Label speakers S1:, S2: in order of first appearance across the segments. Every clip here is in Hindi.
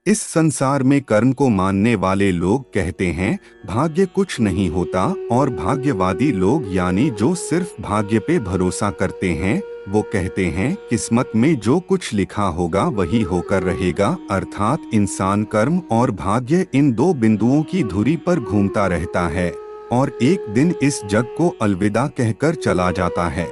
S1: इस संसार में कर्म को मानने वाले लोग कहते हैं भाग्य कुछ नहीं होता, और भाग्यवादी लोग यानी जो सिर्फ भाग्य पे भरोसा करते हैं वो कहते हैं किस्मत में जो कुछ लिखा होगा वही होकर रहेगा। अर्थात इंसान कर्म और भाग्य इन दो बिंदुओं की धुरी पर घूमता रहता है और एक दिन इस जग को अलविदा कहकर चला जाता है।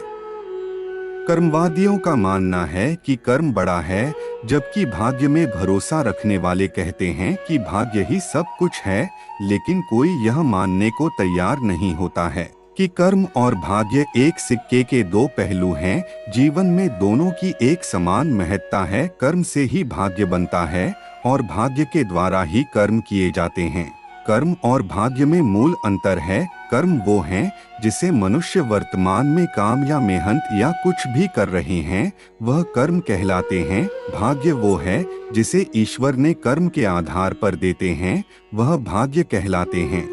S1: कर्मवादियों का मानना है कि कर्म बड़ा है, जबकि भाग्य में भरोसा रखने वाले कहते हैं कि भाग्य ही सब कुछ है। लेकिन कोई यह मानने को तैयार नहीं होता है कि कर्म और भाग्य एक सिक्के के दो पहलू हैं। जीवन में दोनों की एक समान महत्ता है। कर्म से ही भाग्य बनता है और भाग्य के द्वारा ही कर्म किए जाते हैं। कर्म और भाग्य में मूल अंतर है। कर्म वो है जिसे मनुष्य वर्तमान में काम या मेहनत या कुछ भी कर रहे हैं, वह कर्म कहलाते हैं। भाग्य वो है जिसे ईश्वर ने कर्म के आधार पर देते हैं, वह भाग्य कहलाते हैं।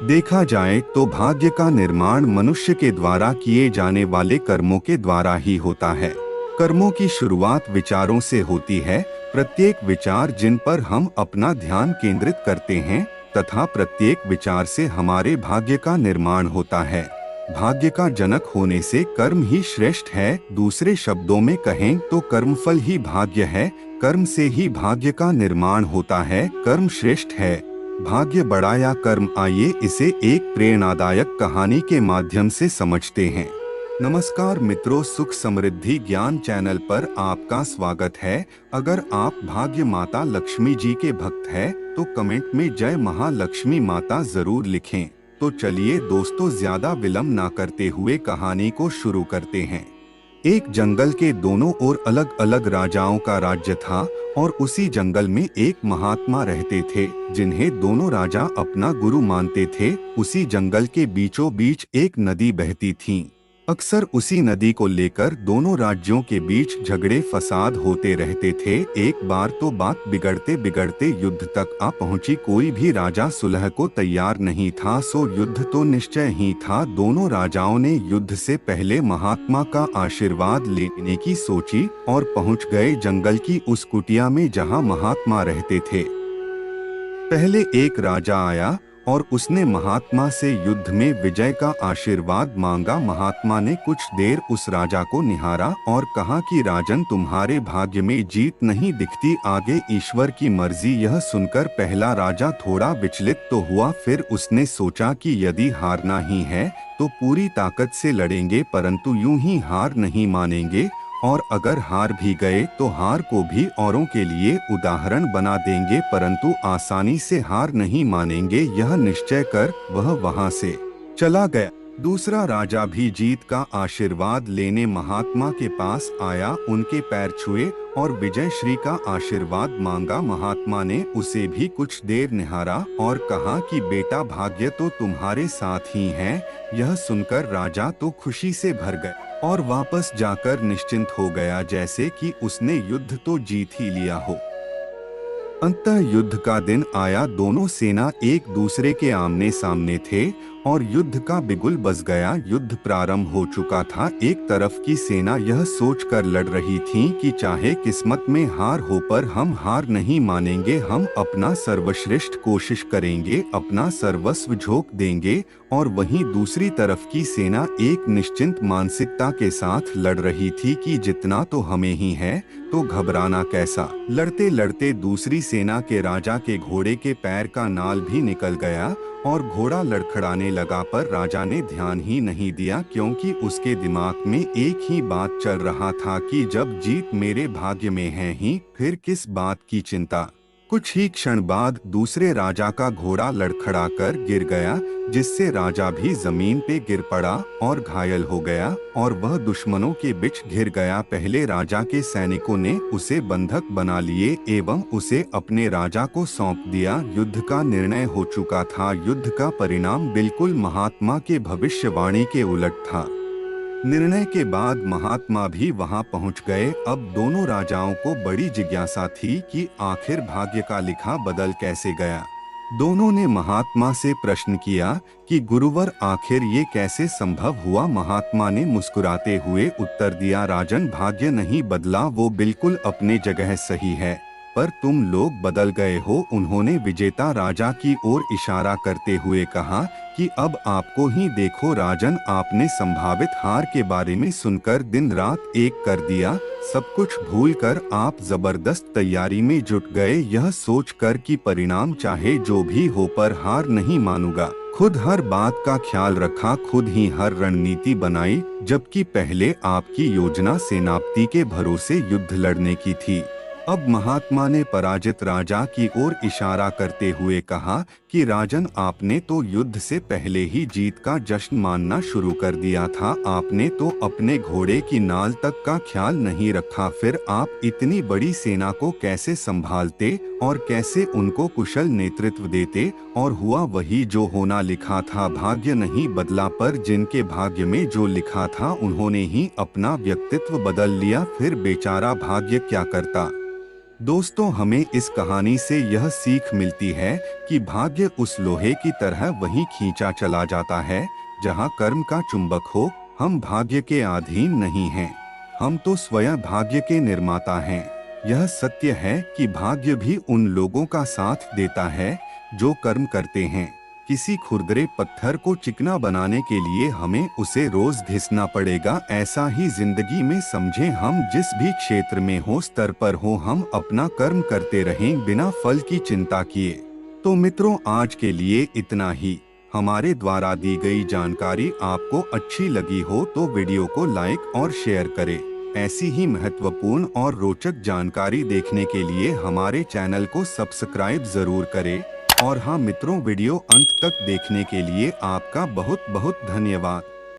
S1: देखा जाए तो भाग्य का निर्माण मनुष्य के द्वारा किए जाने वाले कर्मों के द्वारा ही होता है। कर्मों की शुरुआत विचारों से होती है। प्रत्येक विचार जिन पर हम अपना ध्यान केंद्रित करते हैं तथा प्रत्येक विचार से हमारे भाग्य का निर्माण होता है। भाग्य का जनक होने से कर्म ही श्रेष्ठ है। दूसरे शब्दों में कहें तो कर्मफल ही भाग्य है। कर्म से ही भाग्य का निर्माण होता है। कर्म श्रेष्ठ है, भाग्य बड़ा या कर्म। आइए इसे एक प्रेरणादायक कहानी के माध्यम से समझते हैं। नमस्कार मित्रों, सुख समृद्धि ज्ञान चैनल पर आपका स्वागत है। अगर आप भाग्य माता लक्ष्मी जी के भक्त हैं तो कमेंट में जय महालक्ष्मी माता जरूर लिखें। तो चलिए दोस्तों, ज्यादा विलंब ना करते हुए कहानी को शुरू करते हैं। एक जंगल के दोनों ओर अलग अलग राजाओं का राज्य था और उसी जंगल में एक महात्मा रहते थे जिन्हें दोनों राजा अपना गुरु मानते थे। उसी जंगल के बीचों बीच एक नदी बहती थी। अक्सर उसी नदी को लेकर दोनों राज्यों के बीच झगड़े फसाद होते रहते थे। एक बार तो बात बिगड़ते बिगड़ते युद्ध तक आ पहुंची। कोई भी राजा सुलह को तैयार नहीं था, सो युद्ध तो निश्चय ही था। दोनों राजाओं ने युद्ध से पहले महात्मा का आशीर्वाद लेने की सोची और पहुंच गए जंगल की उस कुटिया में जहां महात्मा रहते थे। पहले एक राजा आया और उसने महात्मा से युद्ध में विजय का आशीर्वाद मांगा। महात्मा ने कुछ देर उस राजा को निहारा और कहा कि राजन, तुम्हारे भाग्य में जीत नहीं दिखती, आगे ईश्वर की मर्जी। यह सुनकर पहला राजा थोड़ा विचलित तो हुआ, फिर उसने सोचा कि यदि हारना ही है तो पूरी ताकत से लड़ेंगे, परंतु यूं ही हार नहीं मानेंगे, और अगर हार भी गए तो हार को भी औरों के लिए उदाहरण बना देंगे, परंतु आसानी से हार नहीं मानेंगे। यह निश्चय कर वह वहां से चला गया। दूसरा राजा भी जीत का आशीर्वाद लेने महात्मा के पास आया, उनके पैर छुए और विजय श्री का आशीर्वाद मांगा। महात्मा ने उसे भी कुछ देर निहारा और कहा कि बेटा, भाग्य तो तुम्हारे साथ ही है। यह सुनकर राजा तो खुशी से भर गया और वापस जाकर निश्चिंत हो गया, जैसे कि उसने युद्ध तो जीत ही लिया हो। अंततः युद्ध का दिन आया। दोनों सेना एक दूसरे के आमने सामने थे और युद्ध का बिगुल बज गया। युद्ध प्रारंभ हो चुका था। एक तरफ की सेना यह सोचकर लड़ रही थी कि चाहे किस्मत में हार हो पर हम हार नहीं मानेंगे, हम अपना सर्वश्रेष्ठ कोशिश करेंगे, अपना सर्वस्व झोंक देंगे। और वहीं दूसरी तरफ की सेना एक निश्चिंत मानसिकता के साथ लड़ रही थी कि जितना तो हमें ही है तो घबराना कैसा। लड़ते लड़ते दूसरी सेना के राजा के घोड़े के पैर का नाल भी निकल गया और घोड़ा लड़खड़ाने लगा, पर राजा ने ध्यान ही नहीं दिया, क्योंकि उसके दिमाग में एक ही बात चल रहा था कि जब जीत मेरे भाग्य में है ही फिर किस बात की चिंता। कुछ ही क्षण बाद दूसरे राजा का घोड़ा लड़खड़ाकर गिर गया, जिससे राजा भी जमीन पे गिर पड़ा और घायल हो गया और वह दुश्मनों के बीच घिर गया। पहले राजा के सैनिकों ने उसे बंधक बना लिए एवं उसे अपने राजा को सौंप दिया। युद्ध का निर्णय हो चुका था। युद्ध का परिणाम बिल्कुल महात्मा के भविष्यवाणी के उलट था। निर्णय के बाद महात्मा भी वहां पहुंच गए। अब दोनों राजाओं को बड़ी जिज्ञासा थी कि आखिर भाग्य का लिखा बदल कैसे गया। दोनों ने महात्मा से प्रश्न किया कि गुरुवर, आखिर ये कैसे संभव हुआ। महात्मा ने मुस्कुराते हुए उत्तर दिया, राजन, भाग्य नहीं बदला, वो बिल्कुल अपने जगह सही है। पर तुम लोग बदल गए हो। उन्होंने विजेता राजा की ओर इशारा करते हुए कहा कि अब आपको ही देखो राजन, आपने संभावित हार के बारे में सुनकर दिन रात एक कर दिया। सब कुछ भूलकर आप जबरदस्त तैयारी में जुट गए, यह सोचकर कि परिणाम चाहे जो भी हो पर हार नहीं मानूंगा। खुद हर बात का ख्याल रखा, खुद ही हर रणनीति बनाई, जबकि पहले आपकी योजना सेनापति के भरोसे युद्ध लड़ने की थी। अब महात्मा ने पराजित राजा की ओर इशारा करते हुए कहा कि राजन, आपने तो युद्ध से पहले ही जीत का जश्न मानना शुरू कर दिया था। आपने तो अपने घोड़े की नाल तक का ख्याल नहीं रखा। फिर आप इतनी बड़ी सेना को कैसे संभालते और कैसे उनको कुशल नेतृत्व देते? और हुआ वही जो होना लिखा था। भाग्य नहीं बदला, पर जिनके भाग्य में जो लिखा था उन्होंने ही अपना व्यक्तित्व बदल लिया। फिर बेचारा भाग्य क्या करता? दोस्तों, हमें इस कहानी से यह सीख मिलती है कि भाग्य उस लोहे की तरह वहीं खींचा चला जाता है जहां कर्म का चुंबक हो। हम भाग्य के अधीन नहीं हैं, हम तो स्वयं भाग्य के निर्माता हैं। यह सत्य है कि भाग्य भी उन लोगों का साथ देता है जो कर्म करते हैं। किसी खुरदरे पत्थर को चिकना बनाने के लिए हमें उसे रोज घिसना पड़ेगा। ऐसा ही जिंदगी में समझें, हम जिस भी क्षेत्र में हो, स्तर पर हो, हम अपना कर्म करते रहें बिना फल की चिंता किए। तो मित्रों, आज के लिए इतना ही। हमारे द्वारा दी गई जानकारी आपको अच्छी लगी हो तो वीडियो को लाइक और शेयर करें। ऐसी ही महत्वपूर्ण और रोचक जानकारी देखने के लिए हमारे चैनल को सब्सक्राइब जरूर करें। और हाँ मित्रों, वीडियो अंत तक देखने के लिए आपका बहुत बहुत धन्यवाद।